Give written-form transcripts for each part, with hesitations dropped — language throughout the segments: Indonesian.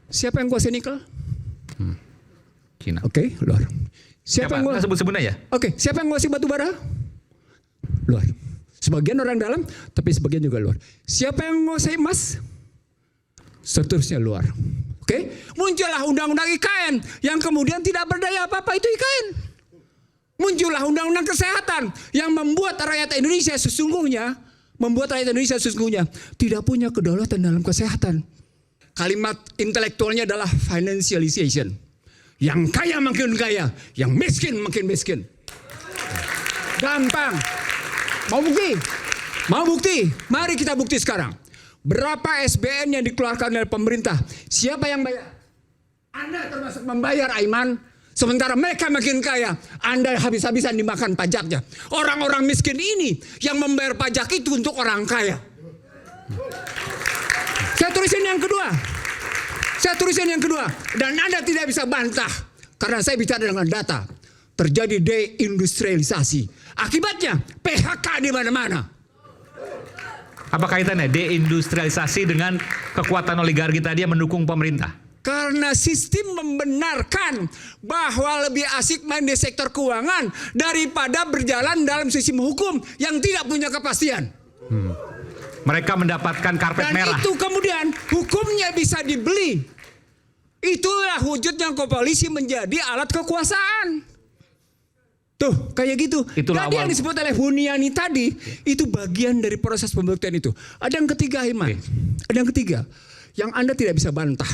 Siapa yang kuasai nikel? Cina. Oke, luar. Siapa yang nggak sebut-sebut aja? Oke, siapa yang nguasai batu bara? Luar. Sebagian orang dalam, tapi sebagian juga luar. Siapa yang menguasai emas? Seterusnya luar. Oke, muncullah undang-undang IKN yang kemudian tidak berdaya apa-apa, itu IKN. Muncullah undang-undang kesehatan yang membuat rakyat Indonesia sesungguhnya tidak punya kedaulatan dalam kesehatan. Kalimat intelektualnya adalah financialization. Yang kaya makin kaya, yang miskin makin miskin. Gampang. Mau bukti? Mau bukti? Mari kita bukti sekarang. Berapa SBN yang dikeluarkan oleh pemerintah? Siapa yang bayar? Anda termasuk membayar, Aiman. Sementara mereka makin kaya, Anda habis-habisan dimakan pajaknya. Orang-orang miskin ini yang membayar pajak itu untuk orang kaya. Saya tulisin yang kedua. Dan Anda tidak bisa bantah. Karena saya bicara dengan data. Terjadi deindustrialisasi. Akibatnya PHK di mana-mana. Apa kaitannya deindustrialisasi dengan kekuatan oligarki tadi yang mendukung pemerintah? Karena sistem membenarkan bahwa lebih asik main di sektor keuangan daripada berjalan dalam sistem hukum yang tidak punya kepastian. Mereka mendapatkan karpet merah. Dan itu kemudian hukumnya bisa dibeli. Itulah wujudnya polisi menjadi alat kekuasaan. Tuh kayak gitu. Itulah Tadi yang disebut oleh Huniani tadi itu bagian dari proses pembuktian itu. Ada yang ketiga, Iman. Ada yang ketiga yang Anda tidak bisa bantah.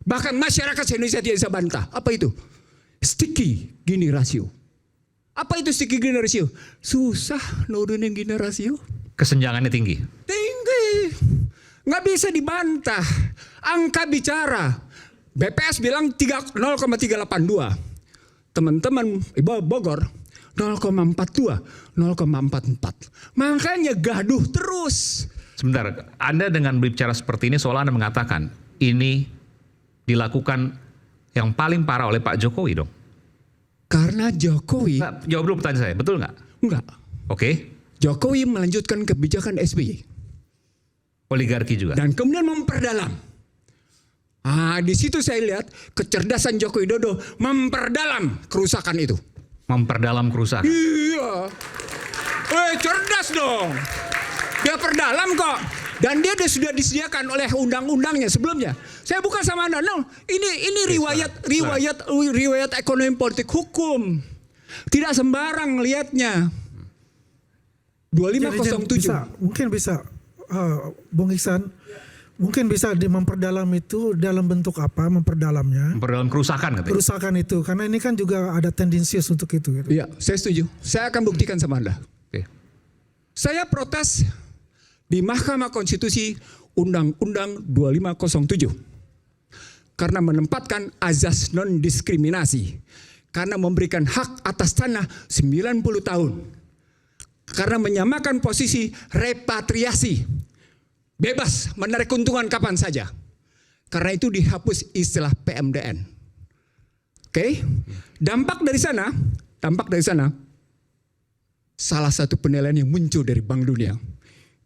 Bahkan masyarakat Indonesia tidak bisa bantah. Apa itu? Sticky Gini ratio. Apa itu sticky Gini ratio? Susah nurunin Gini ratio. Kesenjangannya tinggi. Tinggi. Nggak bisa dibantah. Angka bicara. BPS bilang 0,382. Teman-teman Ibu Bogor 0,42, 0,44. Makanya gaduh terus. Sebentar, Anda dengan berbicara seperti ini seolah Anda mengatakan ini dilakukan yang paling parah oleh Pak Jokowi dong. Karena Jokowi... Nggak, jawab dulu pertanyaan saya, betul nggak? Enggak. Oke. Jokowi melanjutkan kebijakan SBY. Oligarki juga. Dan kemudian memperdalam. Di situ saya lihat kecerdasan Joko Widodo memperdalam kerusakan itu. Memperdalam kerusakan. Iya. Cerdas dong. Dia perdalam kok. Dan dia sudah disediakan oleh undang-undangnya sebelumnya. Saya bukan sama Anda. No, ini riwayat ekonomi politik hukum. Tidak sembarang lihatnya. 2507. Mungkin bisa Bung Iksan, mungkin bisa memperdalam itu dalam bentuk apa memperdalamnya? Memperdalam kerusakan katanya. Kerusakan itu, karena ini kan juga ada tendensius untuk itu. Gitu. Iya, saya setuju. Saya akan buktikan sama Anda. Oke. Saya protes di Mahkamah Konstitusi Undang-Undang 2507 karena menempatkan azas non-diskriminasi, karena memberikan hak atas tanah 90 tahun, karena menyamakan posisi repatriasi, bebas menarik keuntungan kapan saja. Karena itu dihapus istilah PMDN. Oke? Dampak dari sana, salah satu penilaian yang muncul dari Bank Dunia,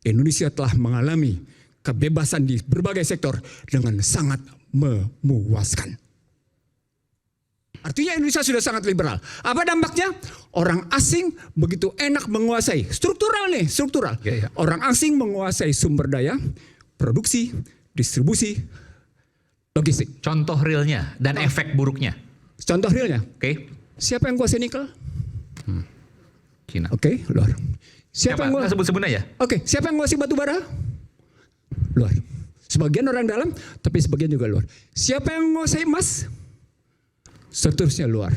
Indonesia telah mengalami kebebasan di berbagai sektor dengan sangat memuaskan. Artinya Indonesia sudah sangat liberal. Apa dampaknya? Orang asing begitu enak menguasai. Struktural nih, struktural. Ya. Orang asing menguasai sumber daya, produksi, distribusi, logistik. Contoh realnya dan efek buruknya. Contoh realnya. Oke. Siapa yang kuasai nikel? Cina. Oke, luar. Siapa yang nggak sebut-sebut aja? Oke, siapa yang menguasai batu bara? Luar. Sebagian orang dalam, tapi sebagian juga luar. Siapa yang menguasai emas? Seterusnya luar.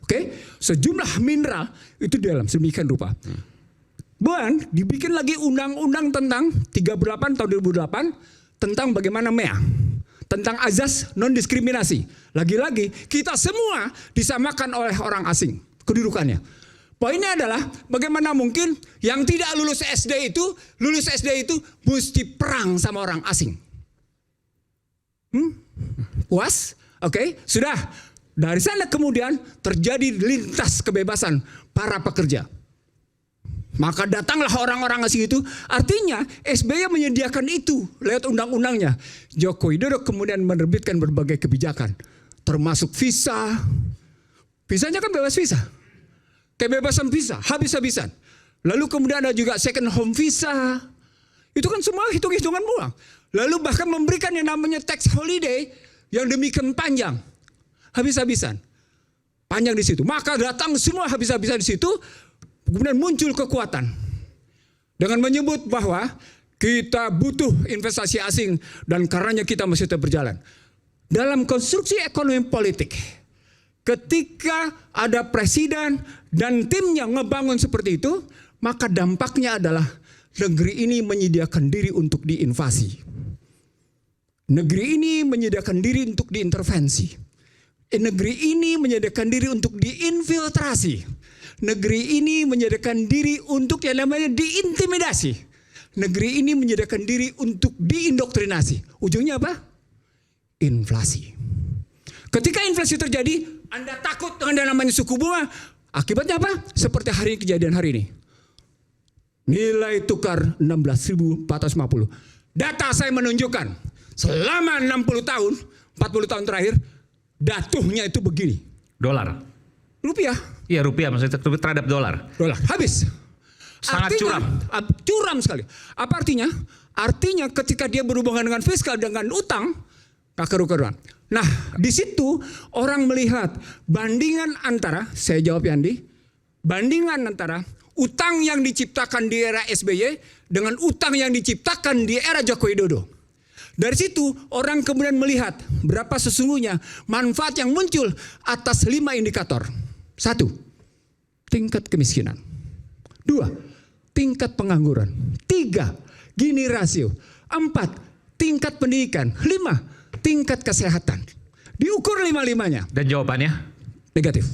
Oke, sejumlah mineral itu di dalam sedemikian rupa. Dan dibikin lagi undang-undang tentang 38 tahun 2008 tentang bagaimana MEA, tentang azas non-diskriminasi. Lagi-lagi kita semua disamakan oleh orang asing kedudukannya. Poinnya adalah bagaimana mungkin yang tidak lulus SD itu mesti perang sama orang asing. Puas? Oke, sudah. Dari sana kemudian terjadi lintas kebebasan para pekerja. Maka datanglah orang-orang asing itu. Artinya SBY menyediakan itu lewat undang-undangnya. Joko Widodo kemudian menerbitkan berbagai kebijakan. Termasuk visa. Visanya kan bebas visa. Kebebasan visa, habis-habisan. Lalu kemudian ada juga second home visa. Itu kan semua hitung-hitungan uang. Lalu bahkan memberikan yang namanya tax holiday yang demikian panjang. Habis-habisan. Panjang di situ. Maka datang semua habis-habisan di situ. Kemudian muncul kekuatan. Dengan menyebut bahwa kita butuh investasi asing dan karenanya kita mesti tetap berjalan. Dalam konstruksi ekonomi politik, ketika ada presiden dan timnya ngebangun seperti itu, maka dampaknya adalah negeri ini menyediakan diri untuk diinvasi. Negeri ini menyediakan diri untuk diintervensi. Negeri ini menyediakan diri untuk diinfiltrasi. Negeri ini menyediakan diri untuk yang namanya diintimidasi. Negeri ini menyediakan diri untuk diindoktrinasi. Ujungnya apa? Inflasi. Ketika inflasi terjadi, Anda takut dengan yang namanya suku bunga. Akibatnya apa? Seperti hari ini, kejadian hari ini. Nilai tukar 16.450. Data saya menunjukkan selama 60 tahun, 40 tahun terakhir, datuhnya itu begini. Dolar. Rupiah. Iya, rupiah maksudnya terhadap dolar. Dolar. Habis. Sangat curam. Curam sekali. Apa artinya? Artinya ketika dia berhubungan dengan fiskal, dengan utang, keruan. Nah, di situ orang melihat bandingan antara, saya jawab Yandi, bandingan antara utang yang diciptakan di era SBY dengan utang yang diciptakan di era Joko Widodo. Dari situ orang kemudian melihat berapa sesungguhnya manfaat yang muncul atas 5 indikator. 1, tingkat kemiskinan. 2, tingkat pengangguran. 3, Gini rasio. 4, tingkat pendidikan. 5, tingkat kesehatan. Diukur 5-5-nya. Dan jawabannya? Negatif.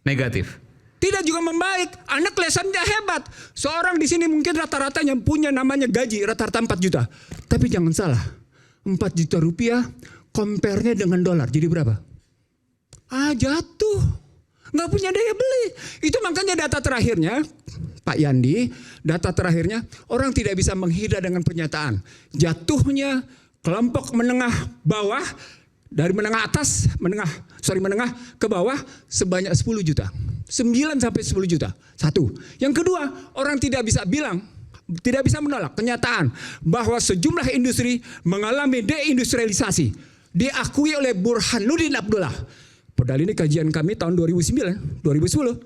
Negatif. Tidak juga membaik. Anda kelihatannya hebat. Seorang di sini mungkin rata-rata yang punya namanya gaji rata-rata 4 juta. Tapi jangan salah. 4 juta rupiah compare-nya dengan dolar. Jadi berapa? Jatuh. Nggak punya daya beli. Itu makanya data terakhirnya, Pak Yandi, data terakhirnya orang tidak bisa menghindar dengan pernyataan. Jatuhnya kelompok menengah bawah, dari menengah atas, menengah ke bawah sebanyak 10 juta. 9 sampai 10 juta. 1. Yang kedua, orang tidak bisa menolak kenyataan bahwa sejumlah industri mengalami deindustrialisasi. Diakui oleh Burhanuddin Abdullah. Padahal ini kajian kami tahun 2009, 2010.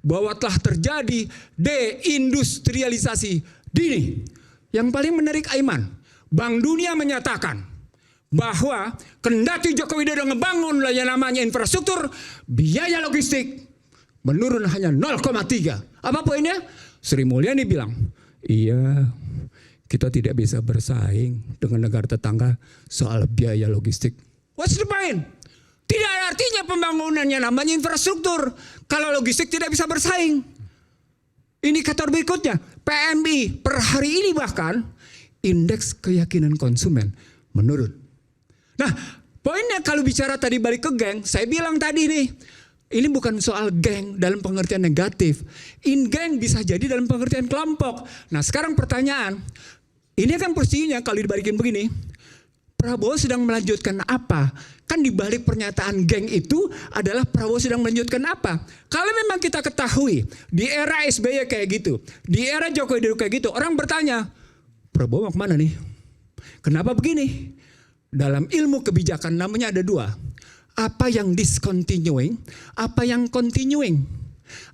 Bahwa telah terjadi deindustrialisasi dini. Yang paling menarik Aiman, Bank Dunia menyatakan bahwa kendati Joko Widodo ngebangun yang namanya infrastruktur, biaya logistik menurun hanya 0,3. Apa poinnya? Sri Mulyani bilang, iya, kita tidak bisa bersaing dengan negara tetangga soal biaya logistik. What's the point? Tidak ada artinya pembangunannya namanya infrastruktur kalau logistik tidak bisa bersaing. Indikator berikutnya, PMI per hari ini bahkan indeks keyakinan konsumen menurun. Nah, poinnya kalau bicara tadi balik ke geng, saya bilang tadi nih, ini bukan soal geng dalam pengertian negatif. Geng bisa jadi dalam pengertian kelompok. Nah, sekarang pertanyaan, ini kan posisinya kalau dibalikin begini, Prabowo sedang melanjutkan apa? Kan dibalik pernyataan geng itu adalah Prabowo sedang melanjutkan apa? Kalau memang kita ketahui di era SBY kayak gitu, di era Joko Widodo kayak gitu, orang bertanya, Prabowo mau kemana nih? Kenapa begini? Dalam ilmu kebijakan namanya ada 2. Apa yang discontinuing, apa yang continuing.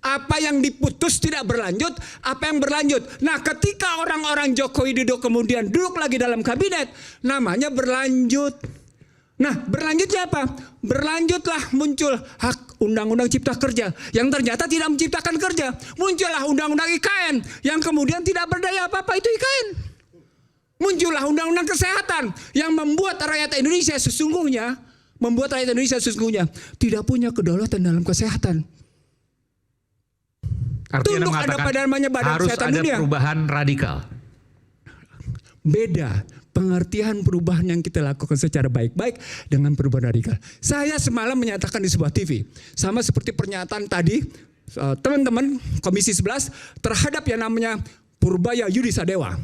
Apa yang diputus tidak berlanjut, apa yang berlanjut. Nah, ketika orang-orang Joko Widodo kemudian duduk lagi dalam kabinet, namanya berlanjut. Nah, berlanjutnya apa? Berlanjutlah muncul hak undang-undang cipta kerja yang ternyata tidak menciptakan kerja. Muncullah undang-undang IKN yang kemudian tidak berdaya apa-apa, itu IKN. Muncullah undang-undang kesehatan yang membuat rakyat Indonesia sesungguhnya tidak punya kedaulatan dalam kesehatan. Artinya Tunduk ada pada namanya Badan harus Kesehatan ada Dunia. perubahan radikal. Beda pengertian perubahan yang kita lakukan secara baik-baik dengan perubahan radikal. Saya semalam menyatakan di sebuah TV, sama seperti pernyataan tadi teman-teman Komisi 11 terhadap yang namanya Purbaya Yudisadewa.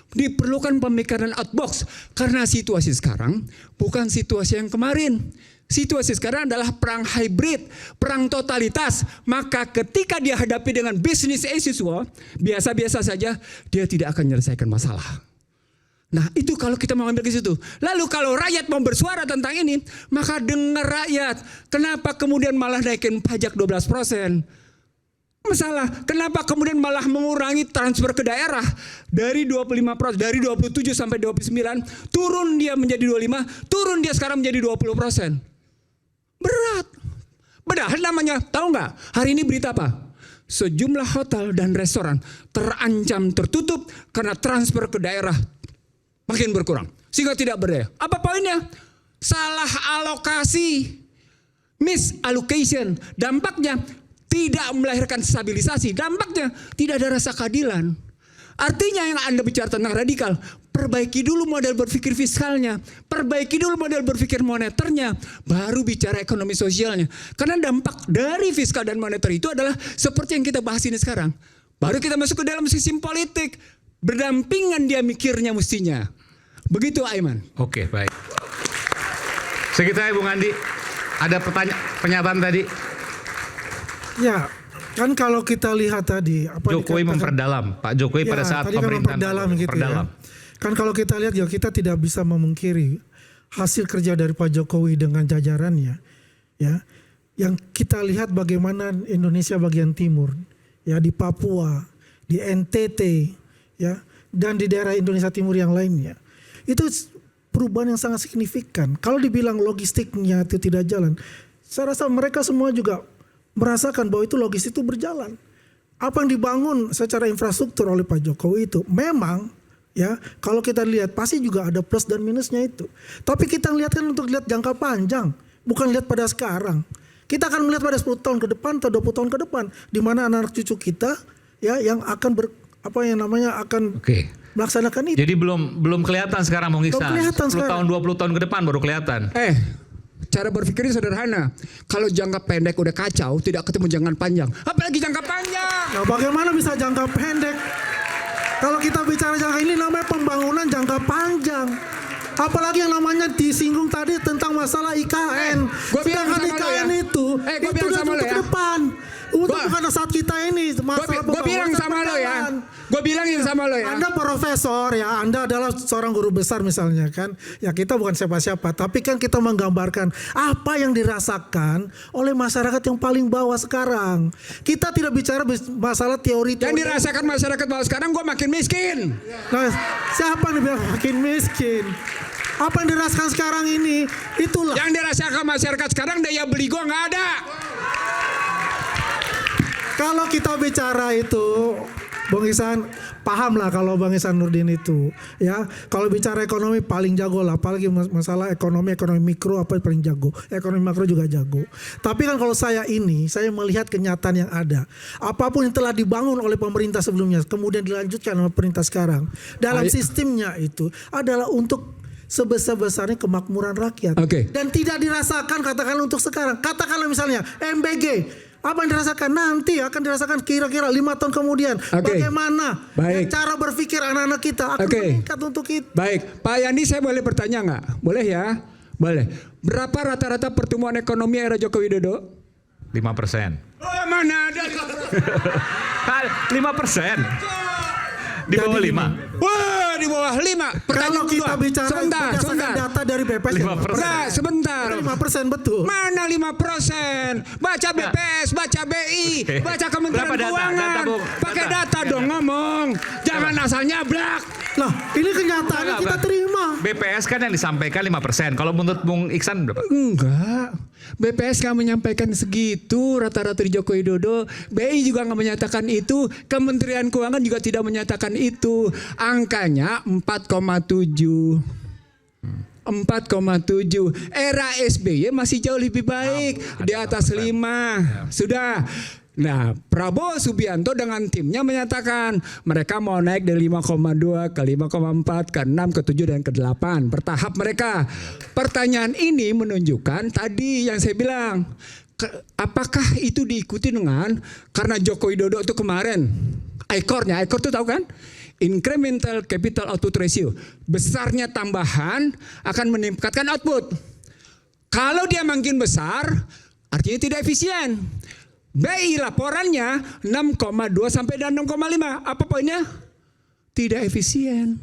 Diperlukan pemikiran out box karena situasi sekarang bukan situasi yang kemarin. Situasi sekarang adalah perang hybrid, perang totalitas. Maka ketika dia hadapi dengan business as usual, biasa-biasa saja, dia tidak akan menyelesaikan masalah. Nah itu kalau kita mau ambil ke situ. Lalu kalau rakyat mau bersuara tentang ini, maka dengar rakyat. Kenapa kemudian malah naikin pajak 12%? Masalah, kenapa kemudian malah mengurangi transfer ke daerah dari 25%, dari 27 sampai 29, turun dia menjadi 25, turun dia sekarang menjadi 20%. Berat. Padahal namanya, tahu nggak? Hari ini berita apa? Sejumlah hotel dan restoran terancam tertutup karena transfer ke daerah makin berkurang. Sehingga tidak berdaya. Apa poinnya? Salah alokasi. Misallocation. Dampaknya tidak melahirkan stabilisasi. Dampaknya tidak ada rasa keadilan. Artinya yang Anda bicara tentang radikal, perbaiki dulu model berpikir fiskalnya, perbaiki dulu model berpikir moneternya, baru bicara ekonomi sosialnya. Karena dampak dari fiskal dan moneter itu adalah seperti yang kita bahas ini sekarang. Baru kita masuk ke dalam sistem politik, berdampingan dia mikirnya mestinya. Begitu Aiman. Oke, baik. Sekitar Bung Andi, ada pernyataan tadi. Ya, kan kalau kita lihat tadi apa Jokowi memperdalam, Pak Jokowi pada saat tadi kan pemerintahan memperdalam gitu perdalam. ya. Kan kalau kita lihat ya kita tidak bisa memungkiri hasil kerja dari Pak Jokowi dengan jajarannya, ya. Yang kita lihat bagaimana Indonesia bagian timur, ya di Papua, di NTT, ya, dan di daerah Indonesia Timur yang lainnya. Itu perubahan yang sangat signifikan. Kalau dibilang logistiknya itu tidak jalan, saya rasa mereka semua juga merasakan bahwa itu logistik itu berjalan. Apa yang dibangun secara infrastruktur oleh Pak Jokowi itu memang ya kalau kita lihat pasti juga ada plus dan minusnya itu. Tapi kita lihat kan untuk lihat jangka panjang, bukan lihat pada sekarang. Kita akan melihat pada 10 tahun ke depan atau 20 tahun ke depan di mana anak cucu kita ya yang akan akan melaksanakan itu. Jadi belum kelihatan sekarang Bung Iksan. 10 tahun 20 tahun ke depan baru kelihatan. Cara berpikirnya sederhana. Kalau jangka pendek udah kacau, tidak ketemu jangka panjang. Apalagi jangka panjang. Nah, bagaimana bisa jangka pendek? Kalau kita bicara jangka ini namanya pembangunan jangka panjang. Apalagi yang namanya disinggung tadi tentang masalah IKN. Gua bilang sama lo ya. itu bilang sama lo untuk ya. ke depan. Untuk bukan saat kita ini masalah Gue bilang sama lo ya. Gue bilangin sama lo ya. Anda profesor ya, Anda adalah seorang guru besar misalnya kan. Ya kita bukan siapa-siapa, tapi kan kita menggambarkan apa yang dirasakan oleh masyarakat yang paling bawah sekarang. Kita tidak bicara masalah teori. Yang dirasakan masyarakat bawah sekarang gue makin miskin. Nah, siapa yang bilang makin miskin? Apa yang dirasakan sekarang ini? Itulah. Yang dirasakan masyarakat sekarang daya beli gue nggak ada. Kalau kita bicara itu, Bung Ihsan paham lah kalau Bang Ihsan Nurdin itu, ya. Kalau bicara ekonomi paling jago lah, apalagi masalah ekonomi mikro apa paling jago, ekonomi makro juga jago. Tapi kan kalau saya melihat kenyataan yang ada, apapun yang telah dibangun oleh pemerintah sebelumnya, kemudian dilanjutkan oleh pemerintah sekarang, dalam sistemnya itu adalah untuk sebesar-besarnya kemakmuran rakyat. Dan tidak dirasakan katakanlah untuk sekarang. Katakanlah misalnya MBG. Apa yang dirasakan nanti akan dirasakan kira-kira 5 tahun kemudian. Bagaimana cara berpikir anak-anak kita akan meningkat untuk itu. Baik, Pak Yandi saya boleh bertanya nggak? Boleh ya? Boleh. Berapa rata-rata pertumbuhan ekonomi era Joko Widodo? 5%. Oh, mana ada 5%. Di bawah 5. Wah, di bawah 5. Kalau kita bicara berdasarkan data dari BPS 5%. Sebentar. 5% betul. Mana 5%? Baca BPS, baca BI, baca Kementerian Keuangan. Pakai data dong ngomong. Jangan asal nyablak. Lah, ini kenyataannya kita terima. BPS kan yang disampaikan 5%. Kalau menurut Bung Iksan berapa? Enggak. BPS nggak menyampaikan segitu rata-rata di Joko Widodo. BI juga nggak menyatakan itu. Kementerian Keuangan juga tidak menyatakan itu. Angkanya 4,7. 4,7. Era SBY masih jauh lebih baik. Di atas 5. Sudah. Nah, Prabowo Subianto dengan timnya menyatakan mereka mau naik dari 5,2 ke 5,4 ke 6 ke 7 dan ke 8 bertahap mereka. Pertanyaan ini menunjukkan tadi yang saya bilang, apakah itu diikuti dengan karena Joko Widodo itu kemarin ICOR-nya, ICOR itu tahu kan? Incremental Capital Output Ratio, besarnya tambahan akan meningkatkan output. Kalau dia makin besar, artinya tidak efisien. BI laporannya 6,2 sampai dan 6,5. Apa poinnya? Tidak efisien.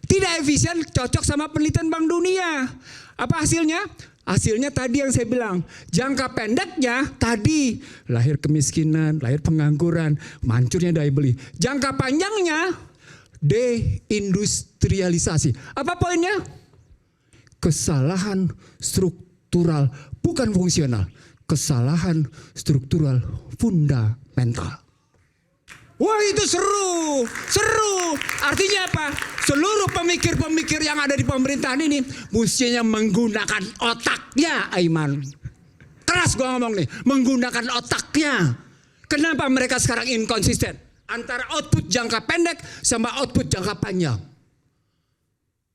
Tidak efisien cocok sama penelitian Bank Dunia. Apa hasilnya? Hasilnya tadi yang saya bilang, jangka pendeknya tadi lahir kemiskinan, lahir pengangguran, hancurnya daya beli. Jangka panjangnya deindustrialisasi. Apa poinnya? Kesalahan struktural, bukan fungsional. Kesalahan struktural fundamental. Wah, itu seru, seru. Artinya apa? Seluruh pemikir-pemikir yang ada di pemerintahan ini mestinya menggunakan otaknya, Aiman. Keras gua ngomong nih, menggunakan otaknya. Kenapa mereka sekarang inkonsisten antara output jangka pendek sama output jangka panjang?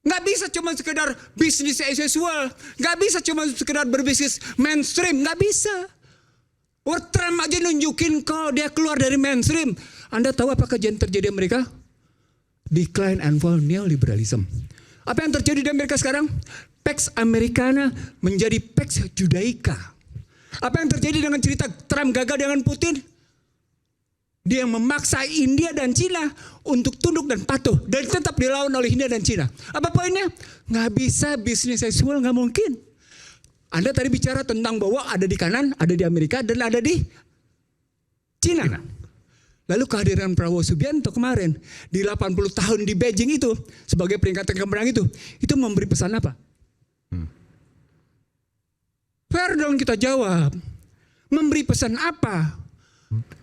Nggak bisa cuma sekedar bisnis as usual, nggak bisa cuma sekedar berbisnis mainstream, nggak bisa. Trump aja nunjukin kok dia keluar dari mainstream. Anda tahu apa kejadian terjadi di Amerika? Decline and fall neoliberalism. Apa yang terjadi di Amerika sekarang? Pax Americana menjadi Pax Judaica. Apa yang terjadi dengan cerita Trump gagal dengan Putin? Dia memaksa India dan Cina untuk tunduk dan patuh. Dan tetap dilawan oleh India dan Cina. Apa poinnya? Nggak bisa bisnis as usual, nggak mungkin. Anda tadi bicara tentang bahwa ada di kanan, ada di Amerika, dan ada di Cina. Lalu kehadiran Prabowo Subianto kemarin di 80 tahun di Beijing itu sebagai peringatan kemenangan itu memberi pesan apa? Fair dong kita jawab. Memberi pesan apa?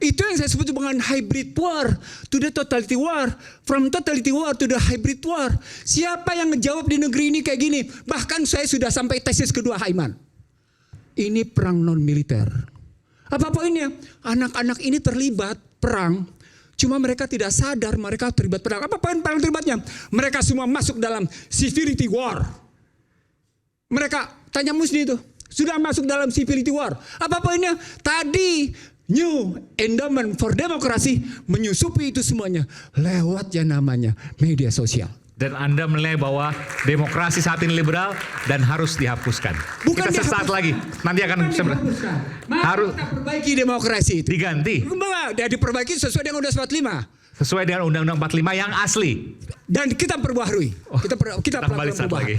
Itu yang saya sebut dengan hybrid war to the totality war, from totality war to the hybrid war. Siapa yang ngejawab di negeri ini kayak gini? Bahkan saya sudah sampai tesis kedua, Haiman. Ini perang non militer. Apa poinnya? Anak-anak ini terlibat perang, cuma mereka tidak sadar mereka terlibat perang. Apa poin perang terlibatnya? Mereka semua masuk dalam civility war. Mereka tanya Musni itu, sudah masuk dalam civility war. Apa poinnya? Tadi New Endowment for Democracy menyusupi itu semuanya lewat yang namanya media sosial. Dan Anda menilai bahwa demokrasi saat ini liberal dan harus dihapuskan. Bukan kita sesaat lagi nanti akan harus kita perbaiki demokrasi itu. diganti Dia diperbaiki sesuai dengan Undang-Undang 45. sesuai dengan Undang-Undang 45 yang asli. Dan kita perbaharui. Kita Kembali melakukan saat perubahan. lagi.